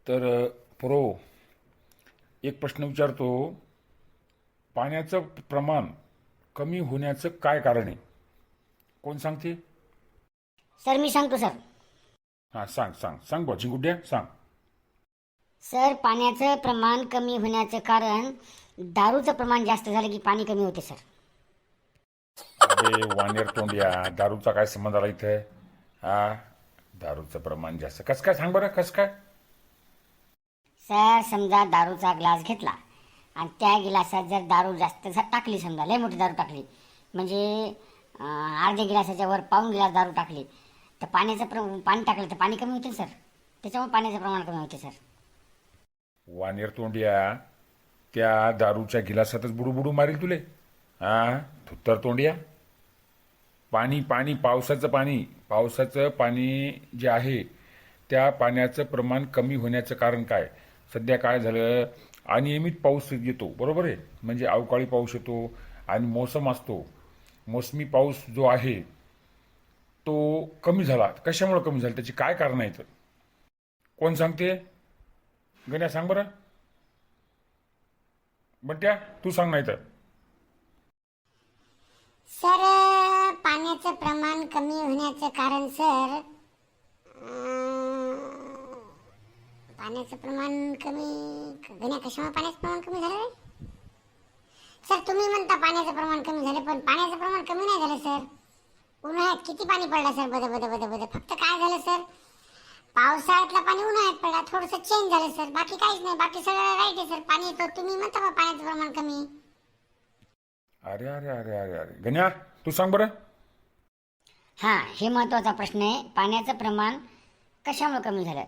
तर प्रो एक प्रश्न विचारतो. पाण्याचं प्रमाण कमी होण्याचं काय कारण आहे? कोण सांगते? सर मी सांगतो सर. हां, सांग सांग सांग बा चिंगुड्या सांग. सर पाण्याचं प्रमाण कमी होण्याचं कारण दारूचं प्रमाण जास्त झालं की पाणी कमी होते सर. अबे वानेर तोंडिया, दारूचा काय संबंध आला इथे? हा, दारूचं प्रमाण जास्त कसं काय? सांग बरं कसं काय? सर समजा दारूचा ग्लास घेतला आणि त्या गिलासात जर दारू जास्त टाकली, समजा लय मोठी दारू टाकली, म्हणजे अर्ध्या गिलासाच्या वर पाऊण गिलास दारू टाकली, तर पाणी टाकलं तर पाणी कमी होते सर. त्याच्यामुळे पाण्याचं प्रमाण कमी होते सर. वानेर तोंडिया, त्या दारूच्या गिलासातच बुडू बुडू मारील तुले. हा, थुत्तर तोंडिया. पाणी पाणी पावसाचं पाणी जे आहे त्या पाण्याचं प्रमाण कमी होण्याचं कारण काय? सध्या काय झालं, अनियमित पाऊस येतो, बरोबर आहे, म्हणजे अवकाळी पाऊस येतो आणि मोसम असतो. मोसमी पाऊस जो आहे तो कमी झाला. कशामुळे कमी झाला, त्याची काय कारण आहेत? कोण सांगते? गण्या सांग बरं. बंट्या तू सांग नाही तर. सर पाण्याचं प्रमाण कमी होण्याचं कारण सर पाण्याचं प्रमाण कमी गण्या कशामुळे पाण्याचं प्रमाण कमी झालं रे? सर तुम्ही म्हणता पाण्याचं प्रमाण कमी झालं, पण पाण्याचं प्रमाण कमी नाही झालं सर. उन्हाळ्यात किती पाणी पडलं सर, बद बद बद बद. फक्त काय झालं सर, पावसाळ्यातलं पाणी उन्हाळ्यात पडला, थोडंसं चेंज झालं सर, बाकी काहीच नाही. बाकी सगळं राईट आहे सर. पाणी येतो, तुम्ही म्हणता बा पाण्याचं प्रमाण कमी. अरे अरे अरे अरे अरे गण्या तू सांग बरं. हां, हे महत्त्वाचा प्रश्न आहे. पाण्याचं प्रमाण कशामुळे कमी झालं?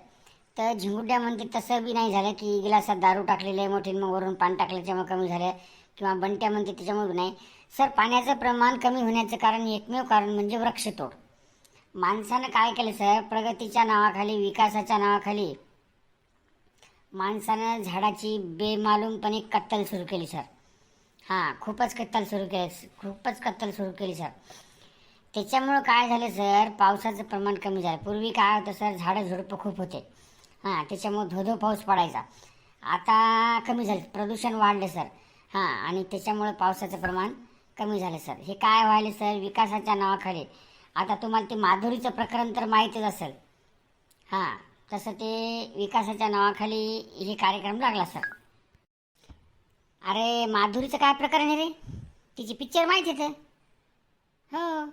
तर झिंगुड्या म्हणते तसं बी नाही झालं की गिलासात दारू टाकलेलं आहे मोठी, मग वरून पाणी टाकलं त्याच्यामुळे कमी झालं, किंवा बंट्या म्हणते त्याच्यामुळे बी नाही. सर पाण्याचं प्रमाण कमी होण्याचं कारण, एकमेव कारण म्हणजे वृक्षतोड. माणसानं काय केलं सर, प्रगतीच्या नावाखाली, विकासाच्या नावाखाली माणसानं झाडाची बेमालूमपणे कत्तल सुरू केली सर. हां, खूपच कत्तल सुरू केली सर. त्याच्यामुळं काय झालं सर, पावसाचं प्रमाण कमी झालं. पूर्वी काय होतं सर, झाडं झुडपं खूप होते. हां, त्याच्यामुळं धोधो पाऊस पडायचा. आता कमी झालं, प्रदूषण वाढलं सर. हां, आणि त्याच्यामुळं पावसाचं प्रमाण कमी झालं सर. हे काय व्हायलं सर, विकासाच्या नावाखाली. आता तुम्हाला ते माधुरीचं प्रकरण तर माहीतच असेल. हां, तसं ते विकासाच्या नावाखाली हे कार्यक्रम लागला सर. अरे माधुरीचं काय प्रकरण आहे रे? तिची पिक्चर माहिती आहे तर. हो.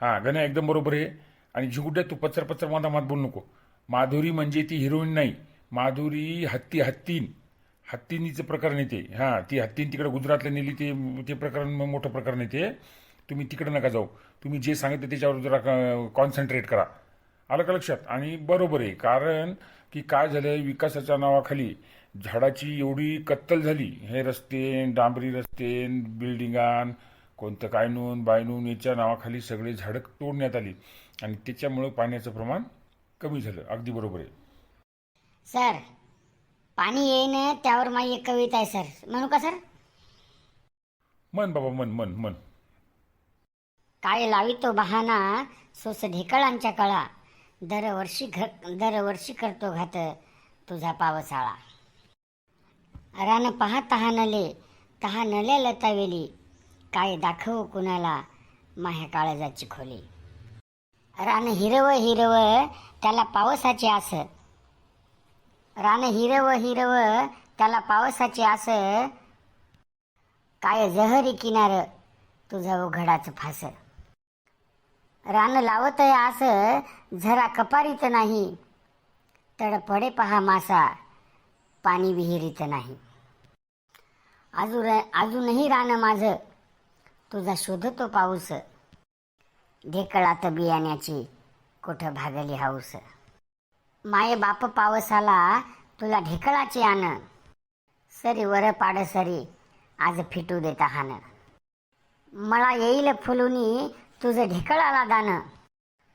हां गण्या एकदम बरोबर आहे. आणि झिंगुड्या तू पचर पचर मात बोलू नको. माधुरी म्हणजे ती हिरोईन नाही. माधुरी हत्तीनीचं प्रकरण येते. हां, ती हत्तीन तिकडे गुजरातला नेली, ते ते प्रकरण मोठं प्रकरण येते. तुम्ही तिकडे नका जाऊ. तुम्ही जे सांगितलं त्याच्यावर जरा कॉन्सन्ट्रेट करा. आलं का लक्षात? आणि बरोबर आहे, कारण की काय झालं, विकासाच्या नावाखाली झाडाची एवढी कत्तल झाली. हे रस्ते, डांबरी रस्ते, बिल्डिंगां, कोणतं काय नून बायनून याच्या नावाखाली सगळे झाडं तोडण्यात आली आणि त्याच्यामुळं पाण्याचं प्रमाण कमी झालं. अगदी बरोबर आहे. सर पाणी येईन त्यावर माझी एक कविता आहे सर, म्हणू का सर? मन बाबा मन मन मन. काय लावितो बहाना, सोस ढेकळांच्या कळा, दरवर्षी करतो घात तुझा पावसाळा. रान पहा तहानले लतावेली, काय दाखवू कुणाला माह्या काळजाची खोली. रान हिरव त्याला पावसाची आस, रान हिरव त्याला पावसाची आस, काय जहरी किनार तुझं उघडाचं फास. रान लावत आस झरा कपारीत नाही, तडपडे पहा मासा पाणी विहिरीत नाही. अजूनही रान माझं तुझा शोधतो पाऊस, ढेकळात बियाण्याची कुठं भागली हाऊस. माये बाप पावसाला तुला ढेकळाची आण, सरी वर पाड सरी आज फिटू देता हान. मला येईल फुलुनी तुझं ढेकळाला दान,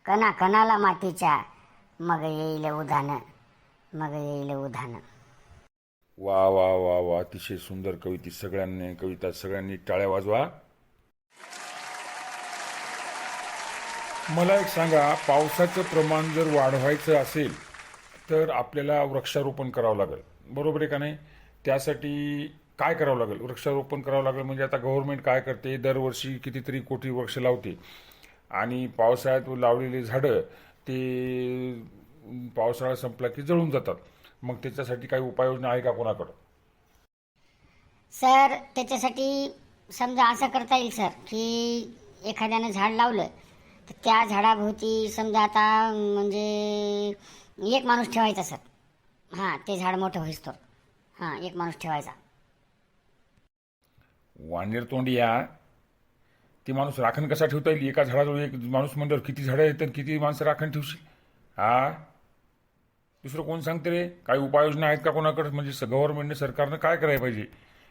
कणा कणाला मातीच्या मग येईल उधान. वा वा वा वा, अतिशय सुंदर कविता. सगळ्यांनी टाळ्या वाजवा. मला एक सांगा, पावसाचं प्रमाण जर वाढवायचं असेल तर आपल्याला वृक्षारोपण करावं लागेल, बरोबर आहे का नाही? त्यासाठी काय करावं लागेल? वृक्षारोपण करावं लागेल म्हणजे आता गव्हर्नमेंट काय करते, दरवर्षी कितीतरी कोटी वृक्ष लावते आणि पावसाळ्यात लावलेली झाडं ते पावसाळा संपला की जळून जातात. मग त्याच्यासाठी काही उपाययोजना आहे का कोणाकडं? सर त्याच्यासाठी समजा असं करता येईल सर की एखाद्यानं झाड लावलं तर त्या झाडाभोवती समजा आता म्हणजे एक माणूस ठेवायचा सर. हां, ते झाड मोठं होईस तर हां एक माणूस ठेवायचा. वानेर तोंडिया, ते माणूस राखण कसा ठेवता येईल? एका झाडाजवळ एक माणूस म्हणल्यावर किती झाडं येतात, किती माणसं राखण ठेवशील? हा, दुसरं कोण सांगते रे? काही उपाययोजना आहेत का कोणाकडे? म्हणजे गव्हर्नमेंटने, सरकारनं काय करायला पाहिजे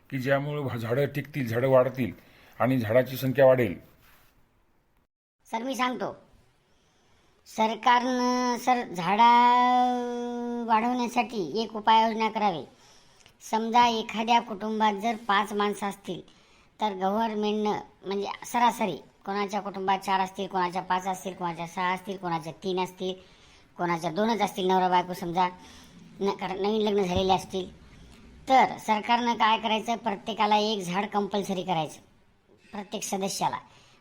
की ज्यामुळे झाडं टिकतील, झाडं वाढतील आणि झाडाची संख्या वाढेल? सर मी सांगतो, सरकारनं सर झाडा वाढवण्यासाठी एक उपाययोजना करावी. समजा एखाद्या कुटुंबात जर 5 माणसं असतील तर गव्हर्नमेंटनं म्हणजे सरासरी कोणाच्या कुटुंबात 4 असतील, कोणाच्या 5 असतील, कोणाच्या 6 असतील, कोणाच्या 3 असतील, कोणाच्या 2च असतील, नवरा बायको समजा नवीन लग्न झालेले असतील, तर सरकारनं काय करायचं, प्रत्येकाला एक झाड कंपल्सरी करायचं प्रत्येक सदस्याला.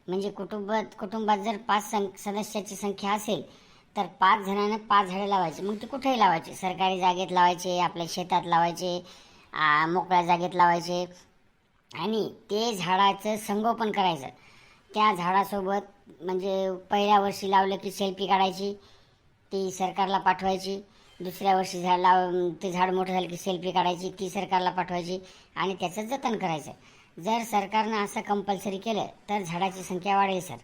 म्हणजे कुटुंबात जर 5 सदस्याची संख्या असेल तर 5 जणांना 5 झाडं लावायची. मग ते कुठेही लावायचे, सरकारी जागेत लावायचे, आपल्या शेतात लावायचे, मोकळ्या जागेत लावायचे आणि ते झाडाचं संगोपन करायचं. त्या झाडासोबत म्हणजे पहिल्या वर्षी लावलं की सेल्फी काढायची, ती सरकारला पाठवायची. दुसऱ्या वर्षी ते झाड मोठं झालं की सेल्फी काढायची, ती सरकारला पाठवायची आणि त्याचं जतन करायचं. जर सरकारनं असं कंपल्सरी केलं तर झाडाची संख्या वाढेल सर.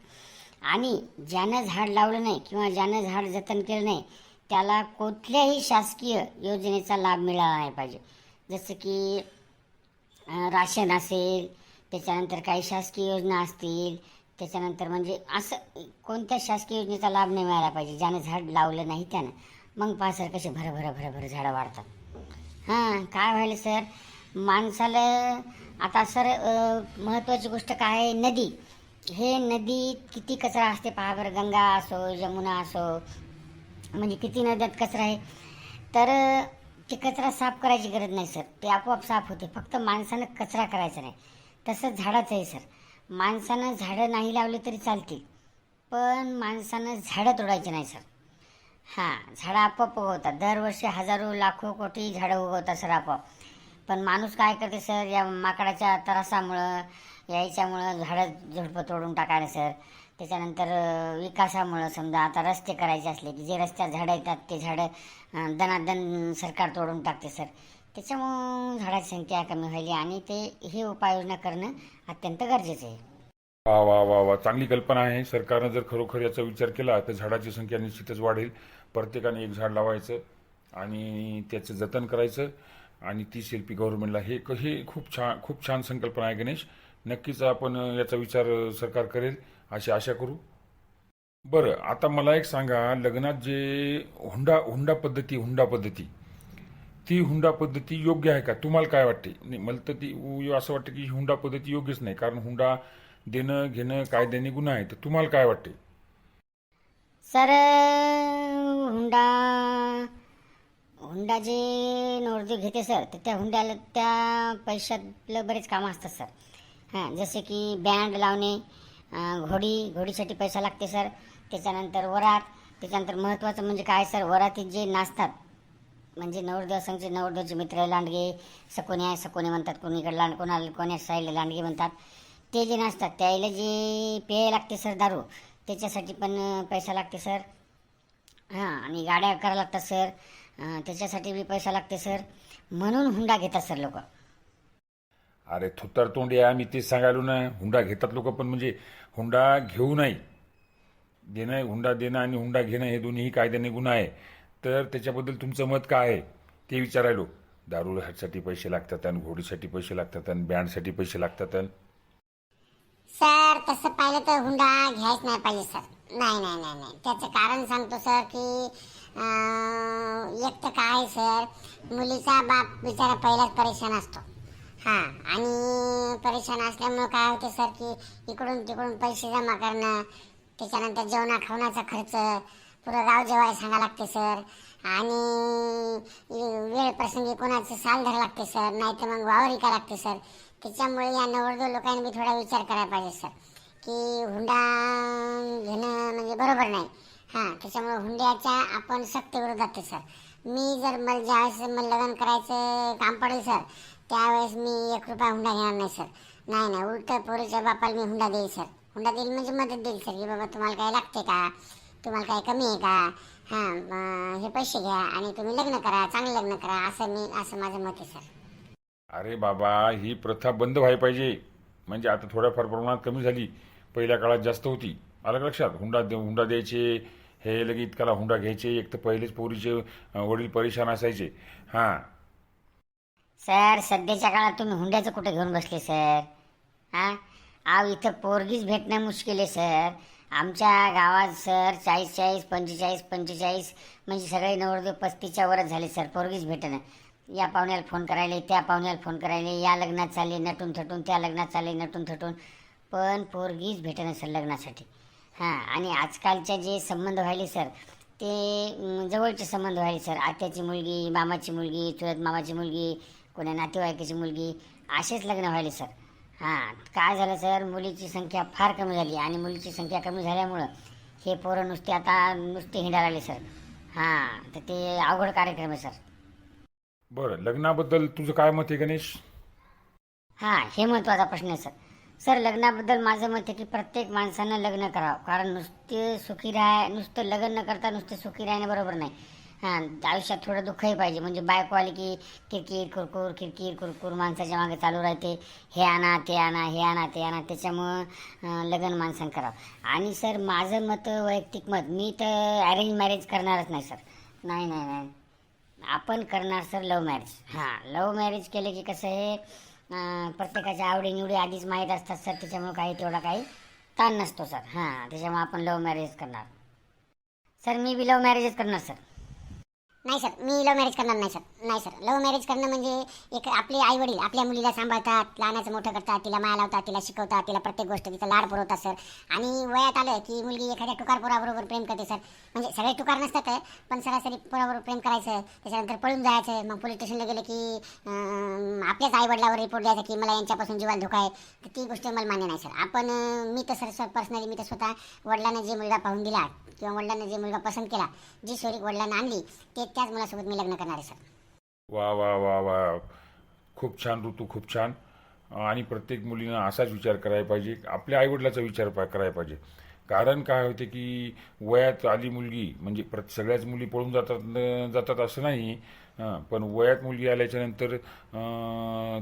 आणि ज्यानं झाड लावलं नाही किंवा ज्यानं झाड जतन केलं नाही त्याला कुठल्याही शासकीय योजनेचा लाभ मिळाला नाही पाहिजे. जसं की राशन असेल, त्याच्यानंतर काही शासकीय योजना असतील, त्याच्यानंतर म्हणजे असं कोणत्या शासकीय योजनेचा लाभ नाही मिळाला पाहिजे ज्यानं झाड लावलं नाही त्यानं. मग पहा सर कसे भरभर झाडं वाढतात. हां, काय व्हायलं सर, माणसाला आता सर महत्त्वाची गोष्ट काय आहे, नदी. हे नदीत किती कचरा असते पहा बरं, गंगा असो, यमुना असो, म्हणजे किती नद्यात कचरा आहे. तर ते कचरा साफ करायची गरज नाही सर, ते आपोआप साफ होते. फक्त माणसानं कचरा करायचा नाही. तसंच झाडाचं आहे सर, माणसानं झाडं नाही लावले तरी चालतील पण माणसानं झाडं तोडायची नाही सर. हां, झाडं आपोआप उगवतात, दरवर्षी हजारो लाखो कोटी झाडं उगवतात सर आपोआप. पण माणूस काय करते सर, या माकडाच्या त्रासामुळं याच्यामुळं झाडं झुडपं तोडून टाकायला सर. त्याच्यानंतर विकासामुळं समजा आता रस्ते करायचे असले की जे रस्त्यात झाडं येतात ते झाडं दनादन सरकार तोडून टाकते सर. त्याच्यामुळं झाडाची संख्या कमी व्हायली आणि हे उपाययोजना करणं अत्यंत गरजेचं आहे. वा वा वा वा, चांगली कल्पना आहे. सरकारनं जर खरोखर याचा विचार केला तर झाडाची संख्या निश्चितच वाढेल. प्रत्येकाने एक झाड लावायचं आणि त्याचं जतन करायचं आणि ती सेल्फी गव्हर्नमेंटला, हे खूप छान संकल्पना आहे गणेश. नक्कीच आपण याचा विचार सरकार करेल अशी आशा करू. बरं, आता मला एक सांगा, लग्नात जे हुंडा पद्धती ती हुंडा पद्धती योग्य आहे का? तुम्हाला काय वाटते? नाही, मला तर ती असं वाटतं की हुंडा पद्धती योग्यच नाही, कारण हुंडा देणं घेणं कायद्याने गुन्हा आहे. तर तुम्हाला काय वाटते? सर हुंडा जे नवरदेव घेते सर, तर त्या हुंड्याला त्या पैशातलं बरेच कामं असतात सर. हां, जसे की बँड लावणे, घोडीसाठी पैसा लागते सर. त्याच्यानंतर वरात, त्याच्यानंतर महत्त्वाचं म्हणजे काय सर, वरातीत जे नाचतात म्हणजे नवरदेवाचे मित्र लांडगे, सकोने म्हणतात, कोणीकडे कोण्या साईडला लांडगे म्हणतात, ते जे नाचतात त्याला जे पेय लागते सर, दारू, त्याच्यासाठी पण पैसा लागते सर. हां, आणि गाड्या करावं लागतात सर, त्याच्यासाठी बी पैसा लागते सर. म्हणून हुंडा घेतात सर लोक. अरे थुत्तर तोंडिया, मी तेच सांगायलो ना, हुंडा घेतात लोक, पण म्हणजे हुंडा घेऊ नाही देणं, हुंडा देणं आणि हुंडा घेणं हे दोन्हीही कायद्याने गुन्हा आहे. तर त्याच्याबद्दल तुमचं मत काय आहे ते विचारायलो. दारूसाठी पैसे लागतात आणि घोडीसाठी पैसे लागतात आणि बँडसाठी पैसे लागतात. सर तसं पाहिलं तर हुंडा घ्यायच नाही पाहिजे सर. नाही. त्याचं कारण सांगतो सर की एक तर काय सर, मुलीचा बाप बिचारा पहिलाच परेशान असतो. हां, आणि परेशान असल्यामुळं काय होते सर की इकडून तिकडून पैसे जमा करणं, त्याच्यानंतर जेवणा खावण्याचा खर्च, पुरं गाव जेवायला सांगा लागते सर. आणि वेळ प्रसंगी कोणाचं साल धरा लागते सर, नाही तर मग वावर विका लागते सर. त्याच्यामुळे या नवरदेव लोकांनी बी थोडा विचार करायला पाहिजे सर, की हुंडा घेणं म्हणजे बरोबर नाही. हां, त्याच्यामुळे हुंड्याच्या आपण सक्त विरोधात आहे सर. मी जर मला ज्यावेळेस मला लग्न करायचं काम पडेल सर, त्यावेळेस मी 1 रुपया हुंडा घेणार नाही सर. नाही, उलट पोरीच्या बापाला मी हुंडा देईल सर. हुंडा देईल म्हणजे मदत देईल सर, की बाबा तुम्हाला काय लागते का, तुम्हाला काय कमी आहे का, हां हे पैसे घ्या आणि तुम्ही लग्न करा, चांगलं लग्न करा, असं माझं मत आहे सर. अरे बाबा, ही प्रथा बंद व्हायला पाहिजे. म्हणजे आता थोड्याफार प्रमाणात कमी झाली, पहिल्या काळात जास्त होती. आलं का लक्षात? हुंडा द्यायचे, हे लगे इतकाला हुंडा घ्यायचे. एक तर पहिलेच पोरीचे वडील परेशान असायचे. हां, सर सध्याच्या काळात तुम्ही हुंड्याचं कुठे घेऊन बसले सर? हां, अहो इथं पोरगीच भेटणं मुश्किल आहे सर. आमच्या गावात सर 40 45 म्हणजे सगळे नवरदेव 35च्या वरच झाले सर, पोरगीच भेटणं. या पाहुण्याला फोन करायले, त्या पाहुण्याला फोन करायले, या लग्नात चालले नटून थटून, त्या लग्नात चालले नटून थटून, पण पोरगीच भेटणं सर लग्नासाठी. हां, आणि आजकालचे जे संबंध व्हायले सर, ते जवळचे संबंध व्हायले सर. आत्याची मुलगी, मामाची मुलगी, चुलत मामाची मुलगी, कोण्या नातेवाईकाची मुलगी, असेच लग्न व्हायले सर. हां, काय झालं सर, मुलीची संख्या फार कमी झाली आणि मुलीची संख्या कमी झाल्यामुळं हे पोरं नुसते हिंडायला लागले सर. हां, तर ते अवघड कार्यक्रम आहे सर. बरं, लग्नाबद्दल तुझं काय मत आहे गणेश? हां, हे महत्त्वाचा प्रश्न आहे सर. सर लग्नाबद्दल माझं मत आहे की प्रत्येक माणसानं लग्न करावं, कारण नुसतं लग्न न करता नुसतं सुखी राहणं बरोबर नाही. हां, आयुष्यात थोडं दुःखही पाहिजे. म्हणजे बायको आली की किरकिर कुरकुर माणसाच्या मागे चालू राहते, हे आणा ते आणा, हे आणा ते आणा. त्याच्यामुळं लग्न माणसानं करावं. आणि सर माझं मत, वैयक्तिक मत, मी तर अरेंज मॅरेज करणारच नाही सर. नाही, आपण करणार सर लव्ह मॅरेज. हां, लव्ह मॅरेज केलं की कसं आहे, प्रत्येकाच्या आवडीनिवडी आधीच माहीत असतात सर, त्याच्यामुळे काही ताण नसतो सर. हां, त्याच्यामुळे आपण लव्ह मॅरेज करणार सर. मी बी लव्ह मॅरेजच करणार सर. नाही सर, मी लव्ह मॅरेज करणार नाही सर. नाही सर, लव्ह मॅरेज करणं म्हणजे एक आपले आई वडील आपल्या मुलीला सांभाळतात, लहानाचं मोठं करतात, तिला माया लावतात, तिला शिकवतात, तिला प्रत्येक गोष्ट तिचा लाड पुरवतात सर. आणि वयात आलं की मुलगी एखाद्या टुकार पोराबरोबर प्रेम करते सर. म्हणजे सगळे टुकार नसतात, पण सरासरी पोराबरोबर प्रेम करायचं, त्याच्यानंतर पळून जायचं. मग पोलीस स्टेशनला गेलं की आपल्याच आई वडिलावर रिपोर्ट द्यायचा की मला यांच्यापासून जीवाला धोका आहे. तर ती गोष्ट मला मान्य नाही सर. मी तर सर पर्सनली मी तर स्वतः वडिलांना जे मुलगा पाहून दिला किंवा वडिलांना जे मुलगा पसंत केला, जी सोयरी वडिलांना आणली, त्याच मुलासोबत मी लग्न करणार आहे सर. वा वा वा वा, खूप छान ऋतू, खूप छान. आणि प्रत्येक मुलीनं असाच विचार करायला पाहिजे, आपल्या आईवडिलाचा विचार करायला पाहिजे. कारण काय होते की वयात आली मुलगी म्हणजे सगळ्याच मुली पळून जातात असं नाही. पण वयात मुलगी आल्याच्यानंतर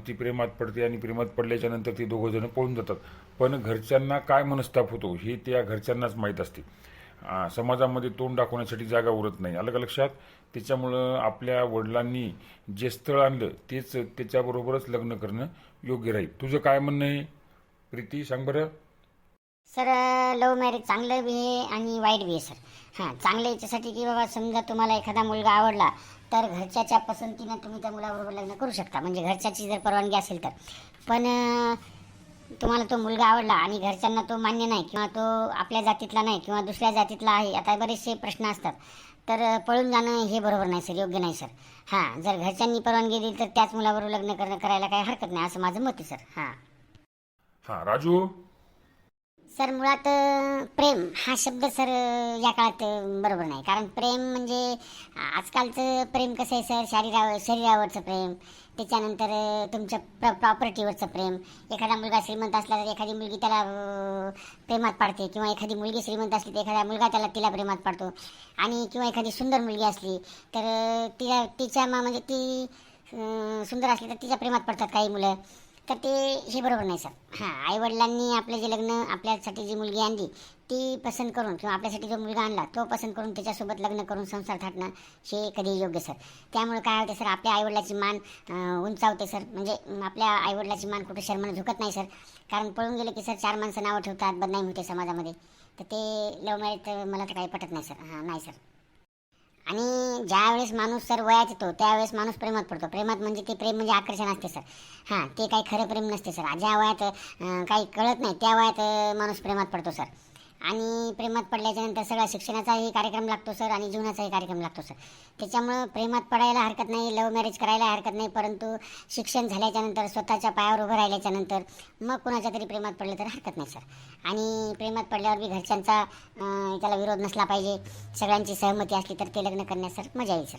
ती प्रेमात पडते आणि प्रेमात पडल्याच्यानंतर ती दोघं जण पळून जातात. पण घरच्यांना काय मनस्ताप होतो हे त्या घरच्यांनाच माहीत असते. समाजामध्ये तोंड दाखवण्यासाठी जागा उरत नाही. आलं का लक्षात? त्याच्यामुळं आपल्या वडिलांनी जे स्थळ आणलं तेच त्याच्याबरोबरच लग्न करणं योग्य राहील. तुझं काय म्हणणं आहे प्रीती, सांग बरं. सर लव्ह मॅरेज चांगलं बी आहे आणि वाईट बी आहे सर. हां, चांगलं याच्यासाठी की बाबा समजा तुम्हाला एखादा मुलगा आवडला तर घरच्याच्या पसंतीनं तुम्ही त्या मुलाबरोबर लग्न करू शकता, म्हणजे घरच्याची जर परवानगी असेल तर. पण तुम्हाला तो मुलगा आवडला आणि घरच्यांना तो मान्य नाही किंवा तो आपल्या जातीतला नाही किंवा दुसऱ्या जातीतला आहे, आता बरेचसे प्रश्न असतात, तर पळून जाणं हे बरोबर नाही सर, योग्य नाही सर. हां, जर घरच्यांनी परवानगी दिली तर त्याच मुलाबरोबर लग्न करायला काही हरकत नाही, असं माझं मत आहे सर. हां राजू. सर मुळात प्रेम हा शब्द सर या काळात बरोबर नाही. कारण प्रेम म्हणजे आजकालचं प्रेम कसं आहे सर, शरीरावरचं प्रेम, त्याच्यानंतर तुमच्या प्रॉपर्टीवरचं प्रेम. एखादा मुलगा श्रीमंत असला तर एखादी मुलगी त्याला प्रेमात पाडते, किंवा एखादी मुलगी श्रीमंत असली तर एखादा मुलगा तिला प्रेमात पाडतो. आणि किंवा एखादी सुंदर मुलगी असली तर म्हणजे ती सुंदर असली तर तिच्या प्रेमात पडतात काही मुलं. तर ते हे बरोबर नाही सर. हां, आईवडिलांनी आपलं जे लग्न आपल्यासाठी जी मुलगी आणली ती पसंत करून, किंवा आपल्यासाठी जो मुलगा आणला तो पसंत करून त्याच्यासोबत लग्न करून संसार थाटणं हे कधी योग्य सर. त्यामुळे काय होते सर, आपल्या आईवडिलाची मान उंचावते सर. म्हणजे आपल्या आईवडिलाची मान कुठे शर्मानं झुकत नाही सर. कारण पळून गेले की सर 4 माणसं नावं ठेवतात, बदनामी होते समाजामध्ये. तर ते लव्ह मॅरेज मला तर काही पटत नाही सर. हां, नाही सर. आणि ज्यावेळेस माणूस सर वयात येतो त्यावेळेस माणूस प्रेमात पडतो. प्रेमात म्हणजे ते प्रेम म्हणजे आकर्षण असते सर. हां, ते काही खरं प्रेम नसते सर. ज्या वयात काही कळत नाही त्या वयात माणूस प्रेमात पडतो सर. आणि प्रेमात पडल्याच्या नंतर सगळा शिक्षणाचाही कार्यक्रम लागतो सर आणि जीवनाचाही कार्यक्रम लागतो सर. त्याच्यामुळं प्रेमात पडायला हरकत नाही, लव्ह मॅरेज करायला हरकत नाही, परंतु शिक्षण झाल्याच्यानंतर स्वतःच्या पायावर उभं राहिल्याच्या नंतर मग कुणाच्या तरी प्रेमात पडलं तर हरकत नाही सर. आणि प्रेमात पडल्यावर बी घरच्यांचा त्याला विरोध नसला पाहिजे, सगळ्यांची सहमती असली तर ते लग्न करण्यास सर मजा येईल सर.